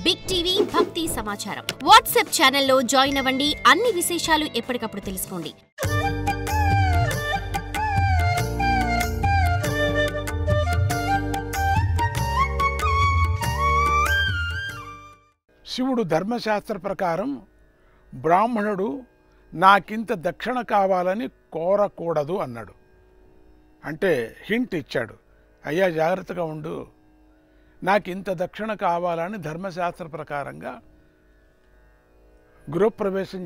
Big TV భక్తి సమాచారం WhatsApp ఛానల్లో జాయిన్ అవ్వండి. అన్ని విశేషాలు ఎప్పటికప్పుడు తెలుసుకోండి. శివుడు ధర్మశాస్త్ర ప్రకారం బ్రాహ్మణుడు నాకింత దక్షిణ కావాలని కోరకూడదు అన్నాడు. అంటే హింట్ ఇచ్చాడు, అయ్యా జాగ్రత్తగా ఉండు, నాకింత దక్షిణ కావాలని ధర్మశాస్త్ర ప్రకారంగా గృహప్రవేశం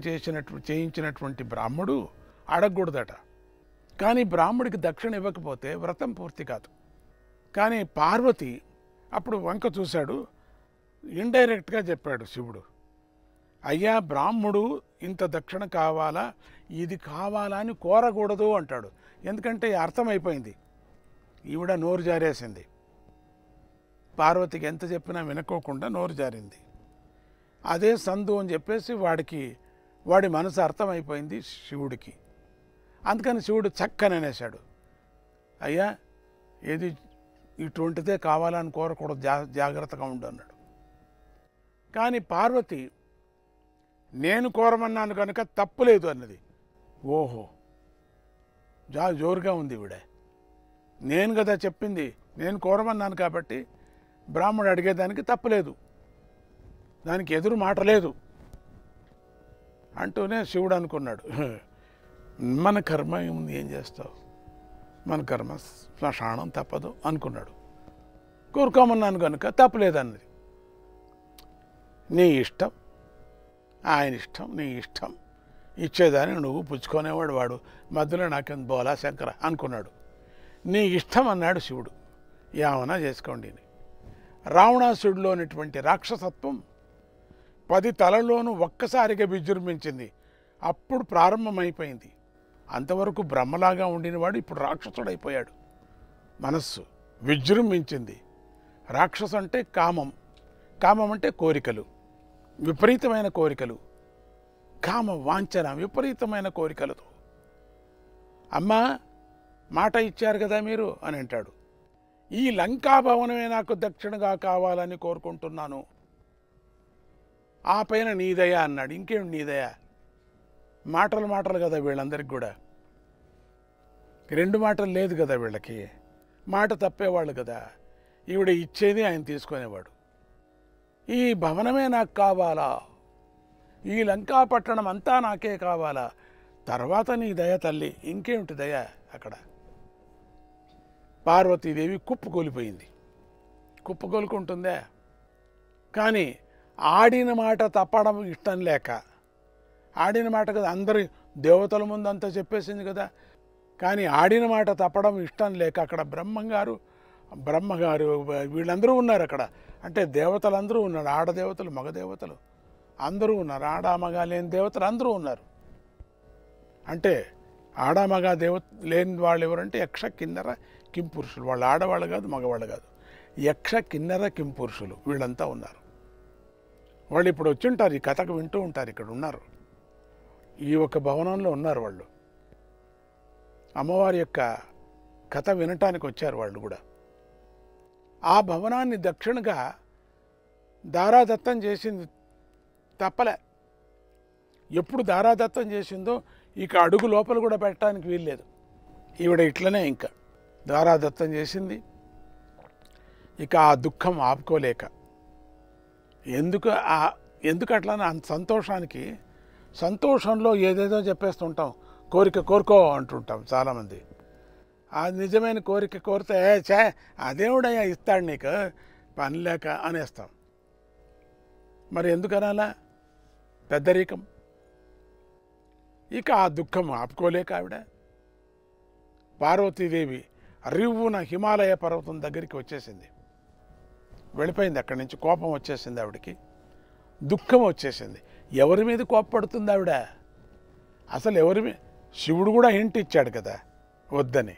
చేయించినటువంటి బ్రాహ్మడు అడగకూడదట. కానీ బ్రాహ్మడికి దక్షిణ ఇవ్వకపోతే వ్రతం పూర్తి కాదు. కానీ పార్వతి అప్పుడు వంక చూశాడు, ఇండైరెక్ట్గా చెప్పాడు శివుడు, అయ్యా బ్రాహ్మడు ఇంత దక్షిణ కావాలా, ఇది కావాలా అని కోరకూడదు అంటాడు. ఎందుకంటే అర్థమైపోయింది, ఈవిడ నోరు జారేసింది. పార్వతికి ఎంత చెప్పినా వినుకోకుండా నోరు జారింది. అదే సందు అని చెప్పేసి వాడి మనసు అర్థమైపోయింది శివుడికి. అందుకని శివుడు చక్కని అనేశాడు, అయ్యా ఏది ఇటువంటిదే కావాలని కోరకూడదు, జాగ్రత్తగా ఉండు అన్నాడు. కానీ పార్వతి నేను కోరమన్నాను కనుక తప్పులేదు అన్నది. ఓహో, జోరుగా ఉంది ఈవిడ. నేను కదా చెప్పింది, నేను కోరమన్నాను కాబట్టి బ్రాహ్మడు అడిగేదానికి తప్పులేదు, దానికి ఎదురు మాట లేదు అంటూనే శివుడు అనుకున్నాడు, మన కర్మ ఏముంది, ఏం చేస్తావు, మన కర్మ శ్మశానం తప్పదు అనుకున్నాడు. కోరుకోమన్నాను కనుక తప్పులేదన్నది. నీ ఇష్టం, ఆయన ఇష్టం, నీ ఇష్టం, ఇచ్చేదాన్ని నువ్వు పుచ్చుకునేవాడు వాడు, మధ్యలో నాకెంత బోలా శంకర అనుకున్నాడు. నీ ఇష్టం అన్నాడు శివుడు, ఏమన్నా చేసుకోండి. రావణాసుడిలోనిటువంటి రాక్షసత్వం 10 తలల్లోనూ ఒక్కసారిగా విజృంభించింది. అప్పుడు ప్రారంభమైపోయింది. అంతవరకు బ్రహ్మలాగా ఉండినవాడు ఇప్పుడు రాక్షసుడైపోయాడు. మనస్సు విజృంభించింది. రాక్షసు అంటే కామం, కామం అంటే కోరికలు, విపరీతమైన కోరికలు, కామ వాంఛన, విపరీతమైన కోరికలతో. అమ్మా మాట ఇచ్చారు కదా మీరు అని అంటాడు, ఈ లంకా భవనమే నాకు దక్షిణగా కావాలని కోరుకుంటున్నాను, ఆ పైన నీదయ అన్నాడు. ఇంకేం నీదయ, మాటలు కదా వీళ్ళందరికీ కూడా, 2 మాటలు లేదు కదా వీళ్ళకి, మాట తప్పేవాళ్ళు కదా. ఈవిడ ఇచ్చేది ఆయన తీసుకునేవాడు. ఈ భవనమే నాకు కావాలా, ఈ లంకా పట్టణం అంతా నాకే కావాలా, తర్వాత నీ దయ తల్లి, ఇంకేమిటి దయ. అక్కడ పార్వతీదేవి కుప్పకూలిపోయింది. కుప్పకూలుకుంటుందే, కానీ ఆడిన మాట తప్పడం ఇష్టం లేక, ఆడిన మాట కదా అందరి దేవతల ముందు అంతా చెప్పేసింది కదా, కానీ ఆడిన మాట తప్పడం ఇష్టం లేక అక్కడ బ్రహ్మగారు వీళ్ళందరూ ఉన్నారు అక్కడ. అంటే దేవతలందరూ ఉన్నారు, ఆడదేవతలు మగదేవతలు అందరూ ఉన్నారు, ఆడ మగ లేని దేవతలు అందరూ ఉన్నారు. అంటే ఆడ మగ లేని వాళ్ళు ఎవరంటే యక్ష కిన్నెర కింపురుషులు. వాళ్ళు ఆడవాళ్ళు కాదు, మగవాళ్ళు కాదు, యక్ష కిన్నెర కింపురుషులు వీళ్ళంతా ఉన్నారు. వాళ్ళు ఇప్పుడు వచ్చి ఉంటారు, ఈ కథకు వింటూ ఉంటారు, ఇక్కడ ఉన్నారు, ఈ ఒక భవనంలో ఉన్నారు వాళ్ళు. అమ్మవారి యొక్క కథ వినటానికి వచ్చారు వాళ్ళు కూడా. ఆ భవనాన్ని దక్షిణగా దారాదత్తం చేసింది తప్పలే. ఎప్పుడు దారాదత్తం చేసిందో ఇక అడుగు లోపల కూడా పెట్టడానికి వీల్లేదు. ఈవిడ ఇట్లనే ఇంకా దారాదత్తం చేసింది. ఇక ఆ దుఃఖం ఆపుకోలేక, ఎందుకు అట్లా అంత సంతోషంలో ఏదేదో చెప్పేస్తుంటాం, కోరుకో అంటుంటాం చాలామంది. ఆ నిజమైన కోరిక కోరితే అదేవుడయ్యా ఇస్తాడు నీకు పని లేక అనేస్తాం. మరి ఎందుకనాలా, పెద్దరికం. ఇక ఆ దుఃఖం ఆపుకోలేక ఆవిడ పార్వతీదేవి రివ్వున హిమాలయ పర్వతం దగ్గరికి వచ్చేసింది. వెళ్ళిపోయింది అక్కడి నుంచి. కోపం వచ్చేసింది ఆవిడకి, దుఃఖం వచ్చేసింది. ఎవరి మీద కోపపడుతుంది ఆవిడ అసలు? శివుడు కూడా హింట్ ఇచ్చాడు కదా వద్దని,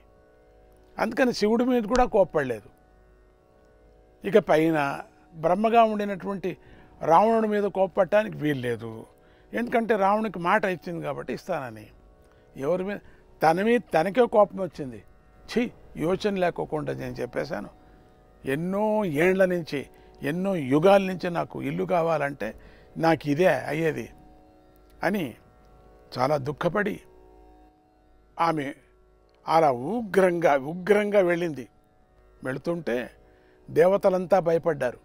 అందుకని శివుడి మీద కూడా కోప్పడలేదు. ఇక పైన బ్రహ్మగా ఉండినటువంటి రావణుడి మీద కోప్పట్టడానికి వీల్లేదు. ఎందుకంటే రావణునికి మాట ఇచ్చింది కాబట్టి ఇస్తానని. ఎవరి మీద తనకే కోపం వచ్చింది. యోచన లేకోకుండా నేను చెప్పేశాను, ఎన్నో ఏండ్ల నుంచి ఎన్నో యుగాల నుంచి నాకు ఇల్లు కావాలంటే నాకు ఇదే అయ్యేది అని చాలా దుఃఖపడి ఆమె అలా ఉగ్రంగా వెళ్ళింది. వెళుతుంటే దేవతలంతా భయపడ్డారు.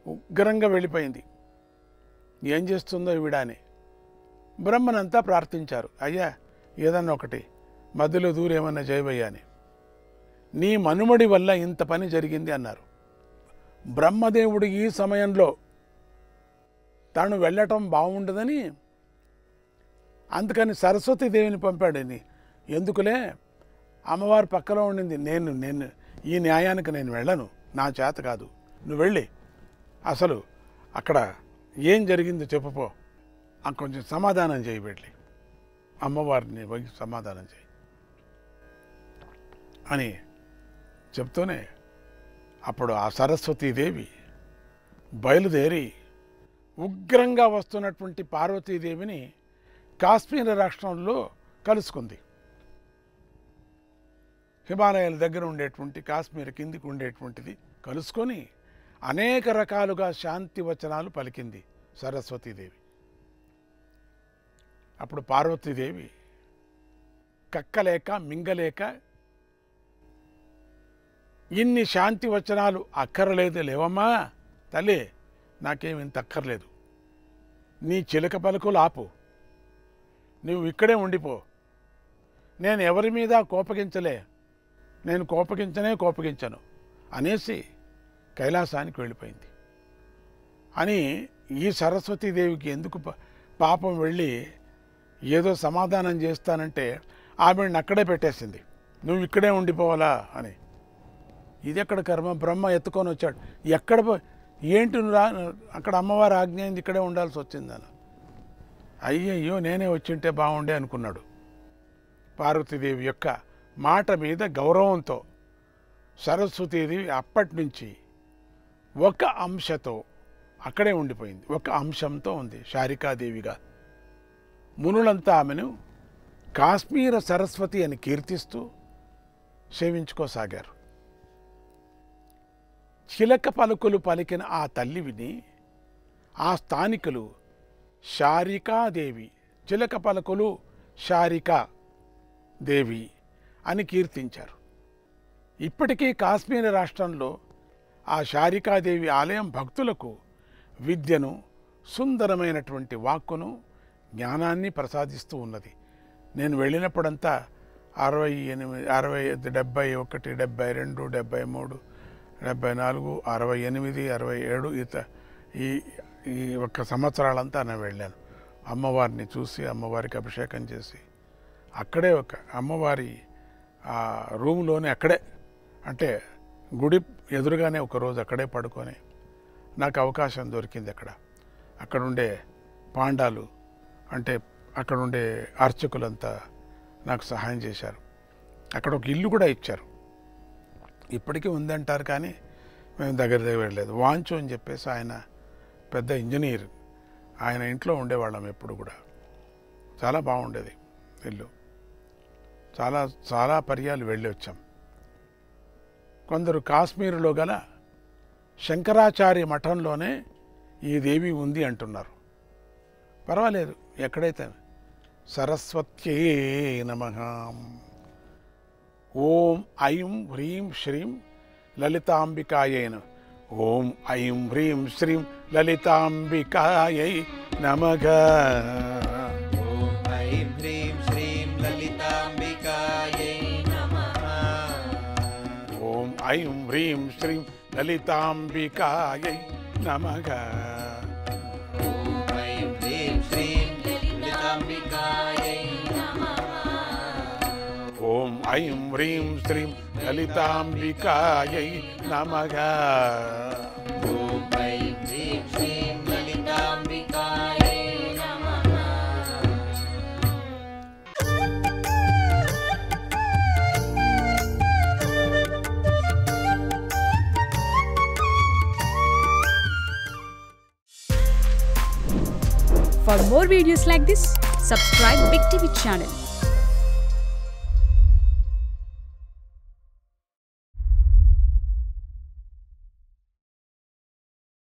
ఉగ్రంగా వెళ్ళిపోయింది. ఏం చేస్తుందో ఈవిడ అని బ్రహ్మనంతా ప్రార్థించారు. అయ్యా ఏదన్నా ఒకటి మధ్యలో దూరేమన్నా చేయవయ్యా అని. నీ మనుమడి వల్ల ఇంత పని జరిగింది అన్నారు. బ్రహ్మదేవుడు ఈ సమయంలో తాను వెళ్ళటం బాగుండదని అందుకని సరస్వతీదేవిని పంపాడని. ఎందుకులే, అమ్మవారు పక్కలో ఉండింది, నేను ఈ న్యాయానికి నేను వెళ్ళను, నా చేత కాదు, నువ్వు వెళ్ళి అసలు అక్కడ ఏం జరిగిందో చెప్పుపో, కొంచెం సమాధానం చేయి, వెళ్ళి అమ్మవారిని పోయి సమాధానం చేయి అని చెప్తూనే అప్పుడు ఆ సరస్వతీదేవి బయలుదేరి ఉగ్రంగా వస్తున్నటువంటి పార్వతీదేవిని కాశ్మీర రాష్ట్రంలో కలుసుకుంది. హిమాలయాల దగ్గర ఉండేటువంటి కాశ్మీర్ కిందికి ఉండేటువంటిది కలుసుకొని అనేక రకాలుగా శాంతి వచనాలు పలికింది సరస్వతీదేవి. అప్పుడు పార్వతీదేవి కక్కలేక మింగలేక, ఇన్ని శాంతి వచనాలు అక్కర్లేదు, లేవమ్మా తల్లి, నాకేమింత అక్కర్లేదు, నీ చిలక పలుకులు ఆపు, నువ్వు ఇక్కడే ఉండిపో, నేను ఎవరి మీద కోపగించలే, నేను కోపగించను అనేసి కైలాసానికి వెళ్ళిపోయింది. అని ఈ సరస్వతీదేవికి ఎందుకు పాపం వెళ్ళి ఏదో సమాధానం చేస్తానంటే ఆమెను అక్కడే పెట్టేసింది, నువ్వు ఇక్కడే ఉండిపోవాలా అని. ఇది ఎక్కడ కర్మ, బ్రహ్మ ఎత్తుకొని వచ్చాడు, ఎక్కడ ఏంటి అక్కడ అమ్మవారి ఆజ్ఞ అయింది, ఇక్కడే ఉండాల్సి వచ్చిందని. అయ్యయ్యో నేనే వచ్చింటే బాగుండే అనుకున్నాడు. పార్వతీదేవి యొక్క మాట మీద గౌరవంతో సరస్వతీదేవి అప్పటి నుంచి ఒక అంశతో అక్కడే ఉండిపోయింది, ఒక అంశంతో ఉంది శారికాదేవిగా. మునులంతా ఆమెను కాశ్మీర సరస్వతి అని కీర్తిస్తూ సేవించుకోసాగారు. చిలక పలుకులు పలికిన ఆ తల్లి విని ఆ స్థానికులు శారికాదేవి, చిలక పలుకులు శారికా దేవి అని కీర్తించారు. ఇప్పటికీ కాశ్మీర రాష్ట్రంలో ఆ శారికాదేవి ఆలయం భక్తులకు విద్యను, సుందరమైనటువంటి వాక్కును, జ్ఞానాన్ని ప్రసాదిస్తూ ఉన్నది. నేను వెళ్ళినప్పుడంతా 68, 71, 72, 73, 74, 68, 67 ఈ ఒక్క సంవత్సరాలంతా నేను వెళ్ళాను. అమ్మవారిని చూసి అమ్మవారికి అభిషేకం చేసి అక్కడే ఒక అమ్మవారి రూమ్లోనే అక్కడే అంటే గుడి ఎదురుగానే ఒకరోజు అక్కడే పడుకొని నాకు అవకాశం దొరికింది. అక్కడుండే పాండాలు అంటే అక్కడుండే అర్చకులంతా నాకు సహాయం చేశారు. అక్కడ ఒక ఇల్లు కూడా ఇచ్చారు, ఇప్పటికీ ఉందంటారు కానీ మేము దగ్గర వెళ్ళలేదు. వాంచు అని చెప్పేసి ఆయన పెద్ద ఇంజనీర్, ఆయన ఇంట్లో ఉండేవాళ్ళం ఎప్పుడు కూడా. చాలా బాగుండేది ఇల్లు. చాలా పర్యాలు వెళ్ళి వచ్చాం. కొందరు కాశ్మీరులో గల శంకరాచార్య మఠంలోనే ఈ దేవి ఉంది అంటున్నారు. పర్వాలేదు, ఎక్కడైతే. సరస్వత్యే నమః. ఓం ఐం హ్రీం శ్రీం లలితాంబికాయై నమః. ఓం ఐం హ్రీం శ్రీం లలితాంబికాయై నమః. ఓం ఐం హ్రీం శ్రీం లలితాంబికాయై నమః. ఓం ఐం హ్రీం శ్రీం లలితాంబికాయై నమః. ఓం ఐం హ్రీం శ్రీం లలితాంబికాయై నమః. ఓం ఐం హ్రీం శ్రీం లలితాంబికాయై నమః. ఓం ఐం హ్రీం శ్రీం లలితాంబికాయై నమః. For more videos like this, subscribe Big TV channel.